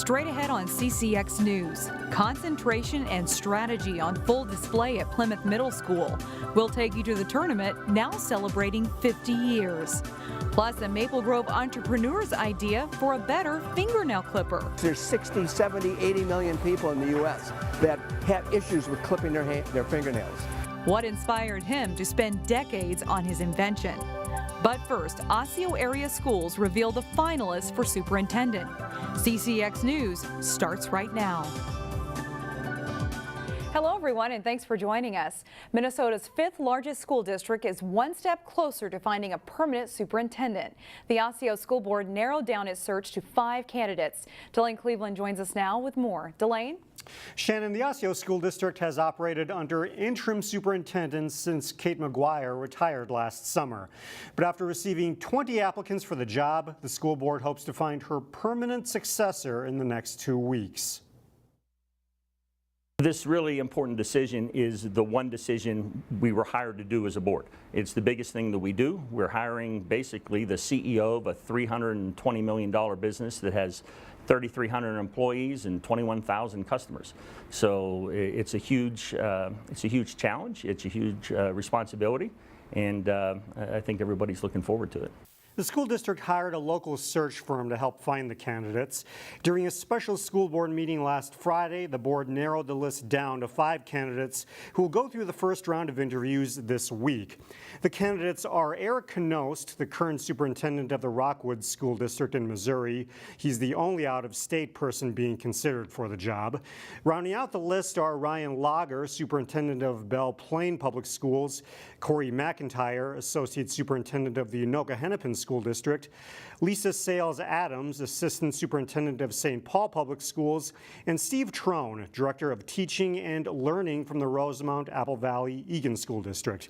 Straight ahead on CCX News, concentration and strategy on full display at Plymouth Middle School. We'll take you to the tournament, now celebrating 50 years. Plus, a Maple Grove entrepreneur's idea for a better fingernail clipper. There's 60, 70, 80 million people in the U.S. that have issues with clipping their fingernails. What inspired him to spend decades on his invention? But first, Osseo area schools reveal the finalists for superintendent. CCX News starts right now. Hello everyone, and thanks for joining us. Minnesota's 5th largest school district is one step closer to finding a permanent superintendent. The Osseo School Board narrowed down its search to 5 candidates. Delane Cleveland joins us now with more. Delane? Shannon, the Osseo School District has operated under interim superintendents since Kate McGuire retired last summer. But after receiving 20 applicants for the job, the school board hopes to find her permanent successor in the next 2 weeks. This really important decision is the one decision we were hired to do as a board. It's the biggest thing that we do. We're hiring basically the CEO of a $320 million business that has 3,300 employees and 21,000 customers. So it's a huge challenge. It's a huge responsibility, and I think everybody's looking forward to it. The school district hired a local search firm to help find the candidates. During a special school board meeting last Friday, the board narrowed the list down to 5 candidates who will go through the first round of interviews this week. The candidates are Eric Knost, the current superintendent of the Rockwood School District in Missouri. He's the only out-of-state person being considered for the job. Rounding out the list are Ryan Lager, superintendent of Belle Plaine Public Schools, Corey McIntyre, associate superintendent of the Anoka-Hennepin School District, Lisa Sales-Adams, assistant superintendent of St. Paul Public Schools, and Steve Trone, director of teaching and learning from the Rosemount Apple Valley Egan School District.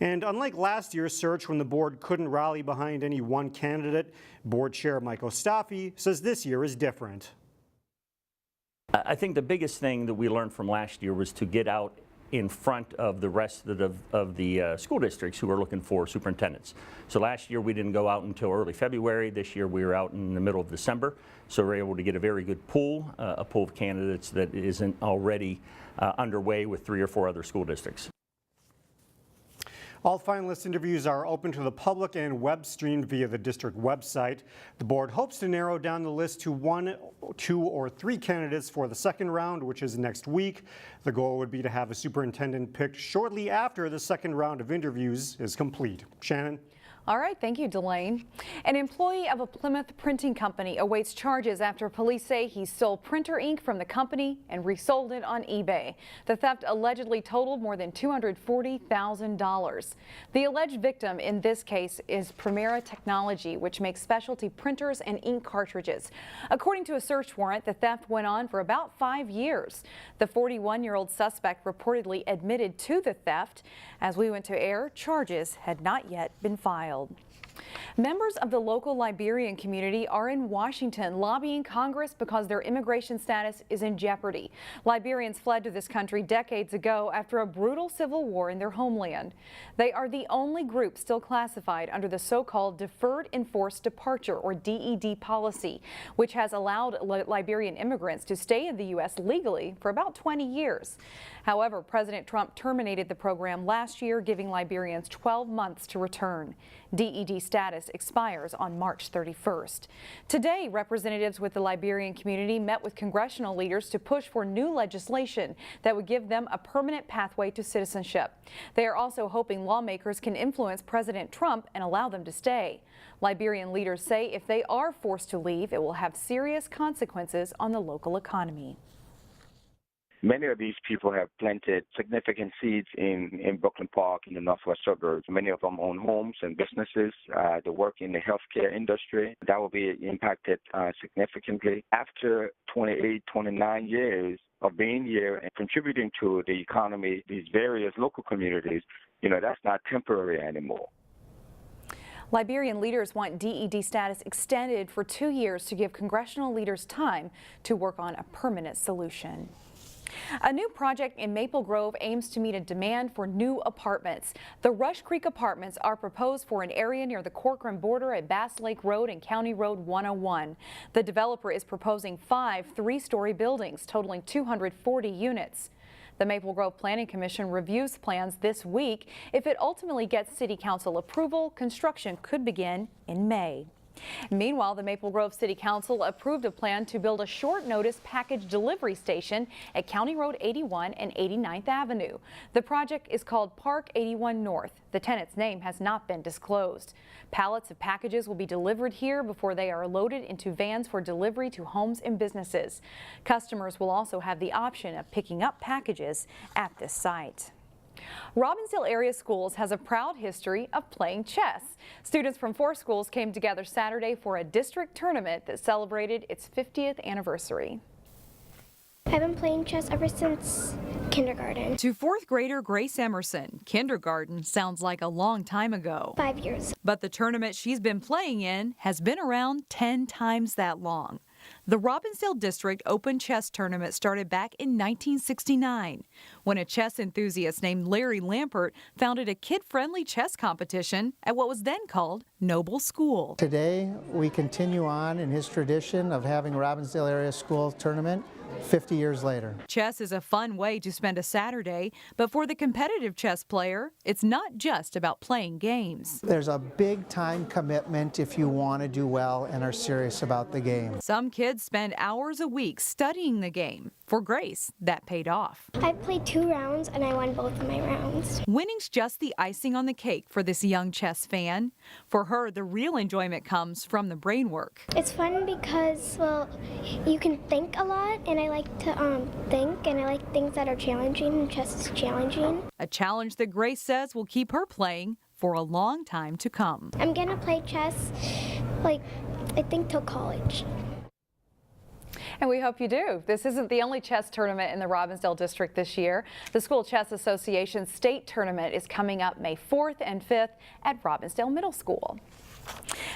And unlike last year's search when the board couldn't rally behind any one candidate, board chair Mike Ostaffi says this year is different. I think the biggest thing that we learned from last year was to get out in front of the rest of the school districts who are looking for superintendents. So last year we didn't go out until early February. This year we were out in the middle of December. So we're able to get a very good pool, a pool of candidates that isn't already underway with 3 or 4 other school districts. All finalist interviews are open to the public and web streamed via the district website. The board hopes to narrow down the list to 1, 2, or 3 candidates for the second round, which is next week. The goal would be to have a superintendent picked shortly after the second round of interviews is complete. Shannon? All right, thank you, Delane. An employee of a Plymouth printing company awaits charges after police say he stole printer ink from the company and resold it on eBay. The theft allegedly totaled more than $240,000. The alleged victim in this case is Primera Technology, which makes specialty printers and ink cartridges. According to a search warrant, the theft went on for about 5 years. The 41-year-old suspect reportedly admitted to the theft. As we went to air, charges had not yet been filed. Members of the local Liberian community are in Washington lobbying Congress because their immigration status is in jeopardy. Liberians fled to this country decades ago after a brutal civil war in their homeland. They are the only group still classified under the so-called Deferred Enforced Departure, or DED policy, which has allowed Liberian immigrants to stay in the U.S. legally for about 20 years. However, President Trump terminated the program last year, giving Liberians 12 months to return. DED status expires on March 31st. Today, representatives with the Liberian community met with congressional leaders to push for new legislation that would give them a permanent pathway to citizenship. They are also hoping lawmakers can influence President Trump and allow them to stay. Liberian leaders say if they are forced to leave, it will have serious consequences on the local economy. Many of these people have planted significant seeds in Brooklyn Park in the northwest suburbs. Many of them own homes and businesses. They work in the healthcare industry. That will be impacted significantly. After 28, 29 years of being here and contributing to the economy, these various local communities, that's not temporary anymore. Liberian leaders want DED status extended for 2 years to give congressional leaders time to work on a permanent solution. A new project in Maple Grove aims to meet a demand for new apartments. The Rush Creek Apartments are proposed for an area near the Corcoran border at Bass Lake Road and County Road 101. The developer is proposing 5 three-story buildings totaling 240 units. The Maple Grove Planning Commission reviews plans this week. If it ultimately gets City Council approval, construction could begin in May. Meanwhile, the Maple Grove City Council approved a plan to build a short-notice package delivery station at County Road 81 and 89th Avenue. The project is called Park 81 North. The tenant's name has not been disclosed. Pallets of packages will be delivered here before they are loaded into vans for delivery to homes and businesses. Customers will also have the option of picking up packages at this site. Robbinsdale area schools has a proud history of playing chess. Students from 4 schools came together Saturday for a district tournament that celebrated its 50th anniversary. I've been playing chess ever since kindergarten. To 4th grader Grace Emerson, kindergarten sounds like a long time ago. 5 years. But the tournament she's been playing in has been around 10 times that long. The Robbinsdale District Open Chess Tournament started back in 1969, when a chess enthusiast named Larry Lampert founded a kid-friendly chess competition at what was then called Noble School. Today, we continue on in his tradition of having Robbinsdale Area School Tournament 50 years later. Chess is a fun way to spend a Saturday, but for the competitive chess player, it's not just about playing games. There's a big time commitment if you want to do well and are serious about the game. Some kids spend hours a week studying the game. For Grace, that paid off. I've played 2 rounds and I won both of my rounds. Winning's just the icing on the cake for this young chess fan. For her, the real enjoyment comes from the brain work. It's fun because, well, you can think a lot, and I like to think, and I like things that are challenging, and chess is challenging. A challenge that Grace says will keep her playing for a long time to come. I'm gonna play chess, I think till college. And we hope you do. This isn't the only chess tournament in the Robbinsdale district this year. The School Chess Association State Tournament is coming up May 4th and 5th at Robbinsdale Middle School.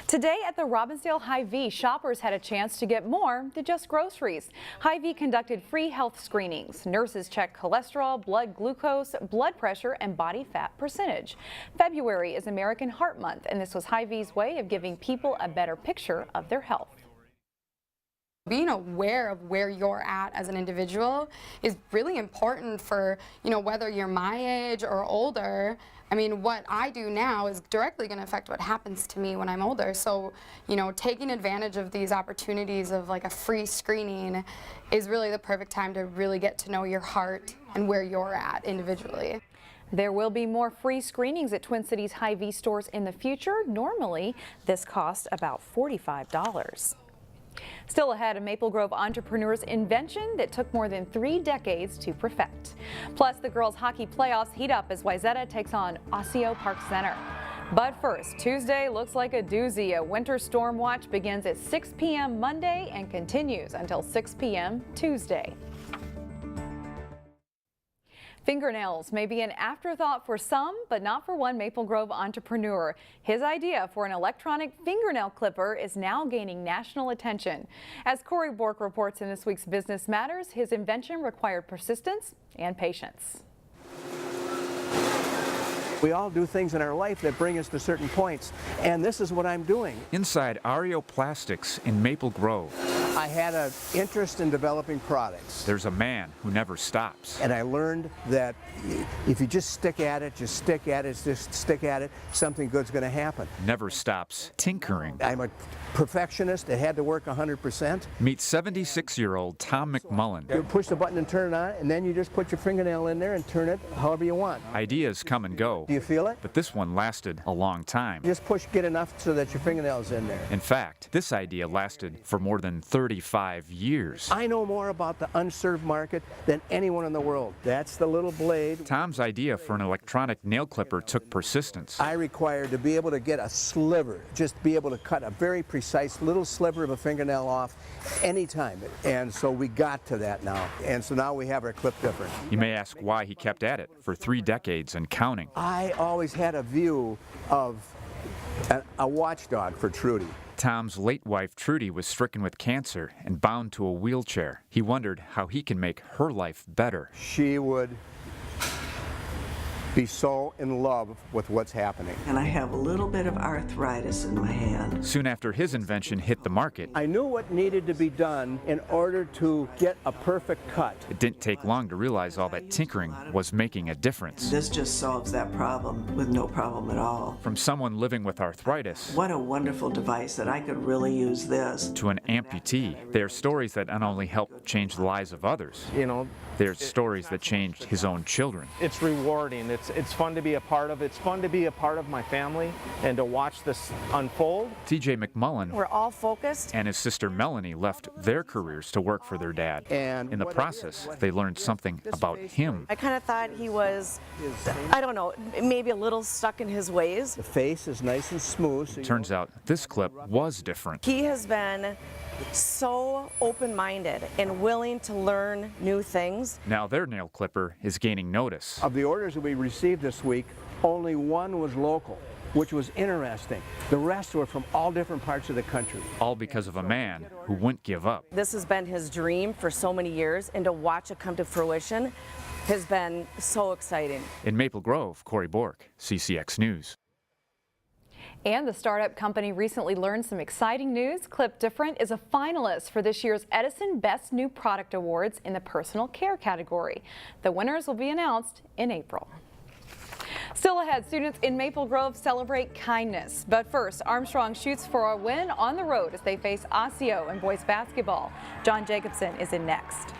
Today at the Robbinsdale Hy-Vee, shoppers had a chance to get more than just groceries. Hy-Vee conducted free health screenings. Nurses checked cholesterol, blood glucose, blood pressure, and body fat percentage. February is American Heart Month, and this was Hy-Vee's way of giving people a better picture of their health. Being aware of where you're at as an individual is really important for, whether you're my age or older. I mean, what I do now is directly going to affect what happens to me when I'm older. So, taking advantage of these opportunities of like a free screening is really the perfect time to really get to know your heart and where you're at individually. There will be more free screenings at Twin Cities Hy-Vee stores in the future. Normally, this costs about $45. Still ahead, a Maple Grove entrepreneur's invention that took more than 3 decades to perfect. Plus, the girls' hockey playoffs heat up as Wayzata takes on Osseo-Park Center. But first, Tuesday looks like a doozy. A winter storm watch begins at 6 p.m. Monday and continues until 6 p.m. Tuesday. Fingernails may be an afterthought for some, but not for one Maple Grove entrepreneur. His idea for an electronic fingernail clipper is now gaining national attention. As Corey Bork reports in this week's Business Matters, his invention required persistence and patience. We all do things in our life that bring us to certain points, and this is what I'm doing. Inside Ario Plastics in Maple Grove. I had an interest in developing products. There's a man who never stops. And I learned that if you just stick at it, something good's going to happen. Never stops tinkering. I'm a perfectionist. It had to work 100%. Meet 76-year-old Tom McMullen. You push the button and turn it on, and then you just put your fingernail in there and turn it however you want. Ideas come and go. Do you feel it? But this one lasted a long time. Just get enough so that your fingernail's in there. In fact, this idea lasted for more than 35 years. I know more about the unserved market than anyone in the world. That's the little blade. Tom's idea for an electronic nail clipper took persistence. I required to be able to get a sliver, just be able to cut a very precise little sliver of a fingernail off anytime. And so we got to that now. And so now we have our ClipDifferent. You may ask why he kept at it for 3 decades and counting. I always had a view of a watchdog for Trudy. Tom's late wife, Trudy, was stricken with cancer and bound to a wheelchair. He wondered how he can make her life better. She would be so in love with what's happening. And I have a little bit of arthritis in my hand. Soon after his invention hit the market, I knew what needed to be done in order to get a perfect cut. it didn't take long to realize all that tinkering was making a difference. This just solves that problem with no problem at all. From someone living with arthritis What a wonderful device that I could really use this. to an amputee, they are stories that not only help change the lives of others, they're stories that changed his own children. It's rewarding. It's fun to be a part of. It's fun to be a part of my family and to watch this unfold. TJ McMullen We're all focused. and his sister Melanie left their careers to work for their dad. And In the process, they learned something about him. I kind of thought he was, I don't know, maybe a little stuck in his ways. The face is nice and smooth. So Turns out this clip was different. He has been so open-minded and willing to learn new things. Now their nail clipper is gaining notice. Of the orders that we received this week, only one was local, which was interesting. The rest were from all different parts of the country. All because of a man who wouldn't give up. This has been his dream for so many years, and to watch it come to fruition has been so exciting. In Maple Grove, Corey Bork, CCX News. And the startup company recently learned some exciting news. ClipDifferent is a finalist for this year's Edison Best New Product Awards in the personal care category. The winners will be announced in April. Still ahead, students in Maple Grove celebrate kindness. But first, Armstrong shoots for a win on the road as they face Osseo in boys basketball. John Jacobson is in next.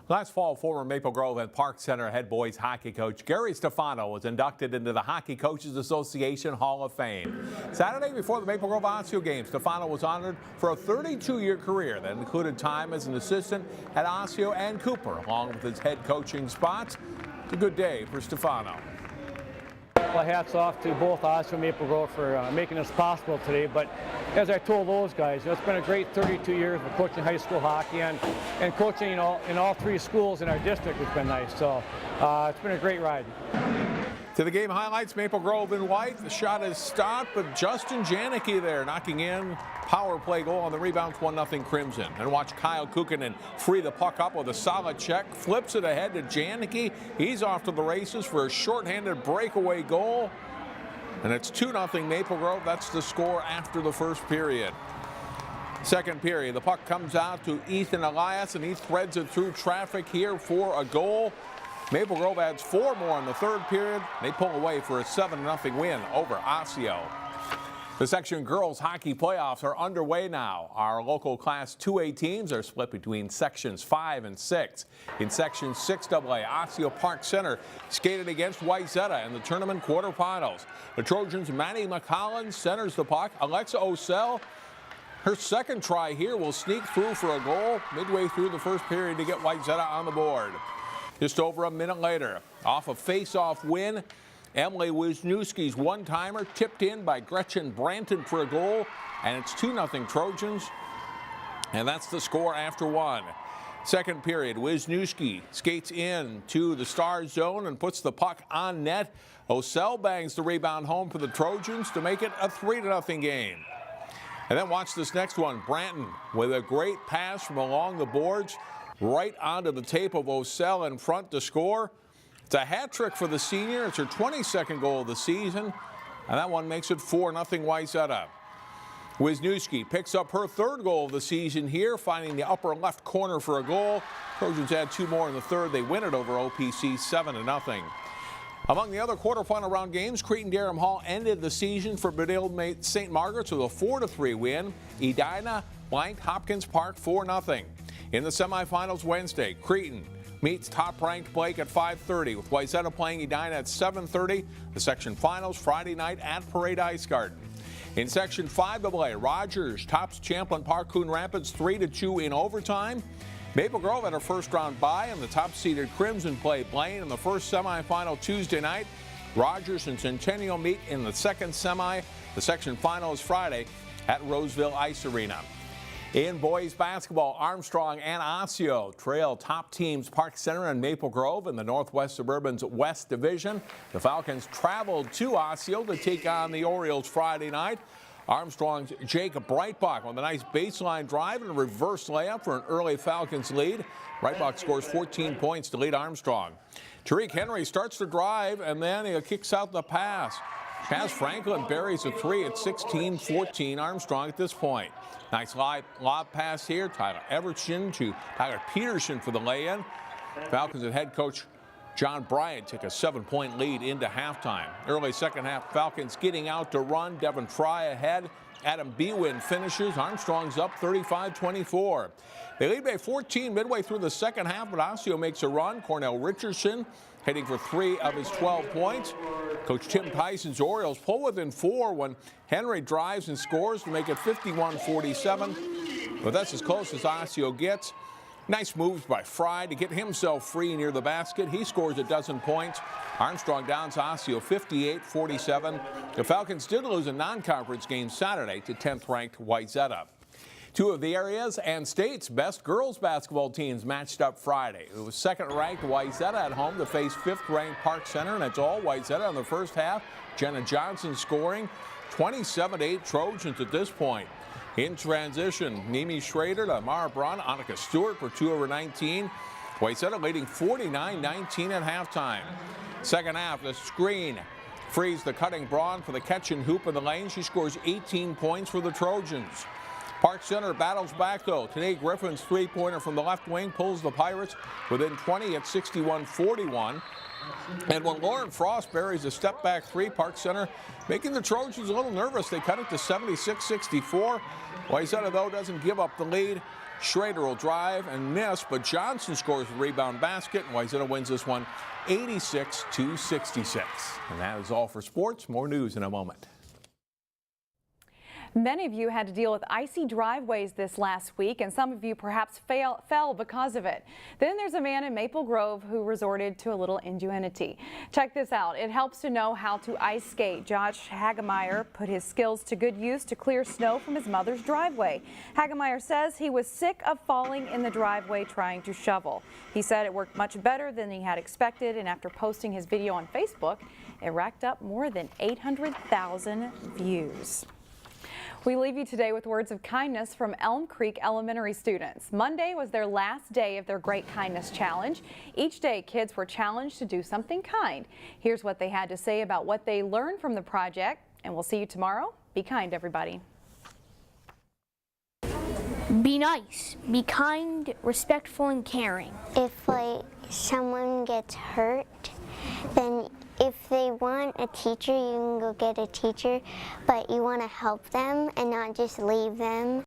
Last fall, former Maple Grove and Park Center head boys hockey coach Gary Stefano was inducted into the Hockey Coaches Association Hall of Fame. Saturday before the Maple Grove Osseo game, Stefano was honored for a 32-year career that included time as an assistant at Osseo and Cooper, along with his head coaching spots. It's a good day for Stefano. Well, hats off to both Osseo and Maple Grove for making this possible today. But as I told those guys, it's been a great 32 years of coaching high school hockey and coaching in all three schools in our district has been nice. So it's been a great ride. To the game highlights, Maple Grove in white. The shot is stopped, but Justin Janicki there knocking in. Power play goal on the rebound, 1-0 Crimson. And watch Kyle Kukkonen free the puck up with a solid check. Flips it ahead to Janicki. He's off to the races for a shorthanded breakaway goal. And it's 2-0 Maple Grove. That's the score after the first period. Second period, the puck comes out to Ethan Elias, and he threads it through traffic here for a goal. Maple Grove adds 4 more in the third period. They pull away for a 7-0 win over Osseo. The section girls hockey playoffs are underway now. Our local Class 2A teams are split between sections 5 and 6. In section 6AA, Osseo-Park Center skated against Wayzata in the tournament quarterfinals. The Trojans' Manny McCollins centers the puck. Alexa Osell, her second try here, will sneak through for a goal midway through the first period to get Wayzata on the board. Just over a minute later, off a face-off win, Emily Wisniewski's one-timer tipped in by Gretchen Branton for a goal, and it's 2-0 Trojans, and that's the score after one. Second period, Wisniewski skates in to the star zone and puts the puck on net. Osell bangs the rebound home for the Trojans to make it a 3-0 game. And then watch this next one. Branton with a great pass from along the boards right onto the tape of Osell in front to score. It's a hat trick for the senior. It's her 22nd goal of the season, and that one makes it 4-0 Wayzata. Wisniewski picks up her third goal of the season here, finding the upper left corner for a goal. Trojans add 2 more in the third. They win it over OPC 7-0. Among the other quarterfinal round games, Cretin-Derham Hall ended the season for Bedale St. Margaret's with a 4-3 win. Edina blanked Hopkins Park 4-0. In the semifinals Wednesday, Cretin meets top-ranked Blake at 5:30, with Wayzata playing Edina at 7:30. The section finals Friday night at Parade Ice Garden. In Section 5AA, Rogers tops Champlain Park Coon Rapids 3-2 in overtime. Maple Grove had a first-round bye, and the top-seeded Crimson play Blaine in the first semifinal Tuesday night. Rogers and Centennial meet in the second semi. The section final is Friday at Roseville Ice Arena. In boys basketball, Armstrong and Osseo trail top teams Park Center and Maple Grove in the Northwest Suburban's West Division. The Falcons traveled to Osseo to take on the Orioles Friday night. Armstrong's Jacob Breitbach on the nice baseline drive and a reverse layup for an early Falcons lead. Breitbach scores 14 points to lead Armstrong. Tariq Henry starts the drive and then he kicks out the pass. Chaz Franklin buries a three at 16-14 Armstrong at this point. Nice lob pass here. Tyler Everton to Tyler Peterson for the lay-in. Falcons and head coach John Bryant took a 7-point lead into halftime. Early second half, Falcons getting out to run. Devin Fry ahead. Adam Bewin finishes. Armstrong's up 35-24. They lead by 14 midway through the second half, but Osseo makes a run. Cornell Richardson heading for 3 of his 12 points. Coach Tim Tyson's Orioles pull within 4 when Henry drives and scores to make it 51-47. But that's as close as Osseo gets. Nice moves by Fry to get himself free near the basket. He scores a dozen points. Armstrong downs Osseo 58-47. The Falcons did lose a non-conference game Saturday to 10th-ranked Wayzata. Two of the area's and state's best girls basketball teams matched up Friday. It was second-ranked Wayzata at home to face 5th-ranked Park Center, and it's all Wayzata in the first half. Jenna Johnson scoring 27-8 Trojans at this point. In transition, Mimi Schrader to Mara Braun, Annika Stewart for 2 over 19. Wayzata leading 49-19 at halftime. Second half, the screen frees the cutting Braun for the catch and hoop in the lane. She scores 18 points for the Trojans. Park Center battles back though. Today Griffin's three-pointer from the left wing pulls the Pirates within 20 at 61-41. And when Lauren Frost buries a step-back three, Park Center making the Trojans a little nervous. They cut it to 76-64. Wayzata, though, doesn't give up the lead. Schrader will drive and miss, but Johnson scores the rebound basket, and Wayzata wins this one 86-66. And that is all for sports. More news in a moment. Many of you had to deal with icy driveways this last week, and some of you perhaps fell because of it. Then there's a man in Maple Grove who resorted to a little ingenuity. Check this out. It helps to know how to ice skate. Josh Hagemeyer put his skills to good use to clear snow from his mother's driveway. Hagemeyer says he was sick of falling in the driveway trying to shovel. He said it worked much better than he had expected, and after posting his video on Facebook, it racked up more than 800,000 views. We leave you today with words of kindness from Elm Creek Elementary students. Monday was their last day of their Great Kindness Challenge. Each day, kids were challenged to do something kind. Here's what they had to say about what they learned from the project, and we'll see you tomorrow. Be kind, everybody. Be nice, be kind, respectful, and caring. If someone gets hurt, then if they want a teacher, you can go get a teacher, but you want to help them and not just leave them.